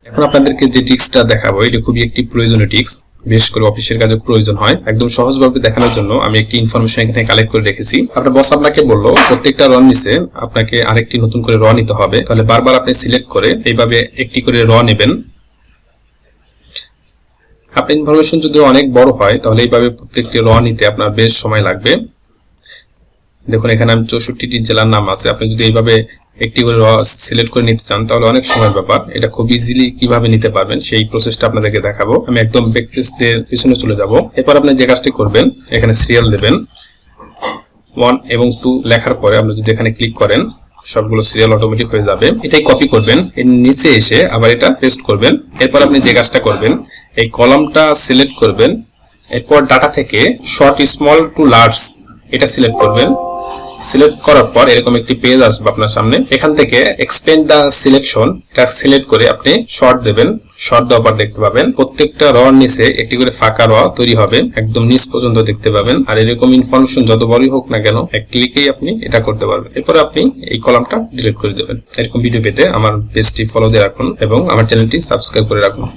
এখন আপনাদেরকে যে টিক্সটা দেখাবো এটা খুবই একটি প্রয়োজনীয় টিক্স, বিশেষ করে অফিসের কাজে প্রয়োজন হয়। একদম সহজভাবে দেখানোর জন্য আমি একটি ইনফরমেশন এখানে কালেক্ট করে রেখেছি। আপনার বস আপনাকে বললো প্রত্যেকটা র নিচে আপনাকে আরেকটি নতুন করে র নিতে হবে, তাহলে বারবার আপনি সিলেক্ট করে এইভাবে একটি করে র নেবেন। আপনার ইনফরমেশন যদি অনেক বড় হয় তাহলে এইভাবে প্রত্যেকটি র নিতে আপনার বেশ সময় লাগবে। দেখুন এখানে আমি 64টি জেলার নাম আছে। আপনি যদি এইভাবে একটি করে র সিলেক্ট করে নিতে চান তাহলে অনেক সময়ের ব্যাপার। এটা খুব ইজিলি কিভাবে নিতে পারবেন সেই প্রসেসটা আপনাদেরকে দেখাবো। আমি একদম ব্যাকপেজ দিয়ে পিছনে চলে যাব। এরপর আপনি যে কাজটি করবেন, এখানে সিরিয়াল দেবেন 1 এবং 2 লেখার পরে আপনি যদি এখানে ক্লিক করেন সবগুলো সিরিয়াল অটোমেটিক হয়ে যাবে। এটাই কপি করবেন, এর নিচে এসে আবার এটা পেস্ট করবেন। এরপর আপনি যে কাজটা করবেন, এই কলামটা সিলেক্ট করবেন। এরপর ডাটা থেকে শর্ট স্মল টু লার্জ এটা সিলেক্ট করবেন। সিলেক্ট করার পর এরকম একটি পেজ আসবে আপনার সামনে। এখান থেকে এক্সপেন্ড দা সিলেকশন এটা সিলেক্ট করে আপনি শর্ট দেবেন। শর্ট দেওয়ার পর দেখতে পাবেন প্রত্যেকটা রর নিচে একটি করে ফাঁকা র তৈরি হবে, একদম নিচ পর্যন্ত দেখতে পাবেন। আর এরকম ইনফরমেশন যত বড়ই হোক না কেন এক ক্লিকেই আপনি এটা করতে পারবেন। এরপর আপনি এই কলামটা ডিলিট করে দেবেন। এরকম ভিডিও পেতে আমার পেজটি ফলো দিয়ে রাখুন এবং আমার চ্যানেলটি সাবস্ক্রাইব করে রাখুন।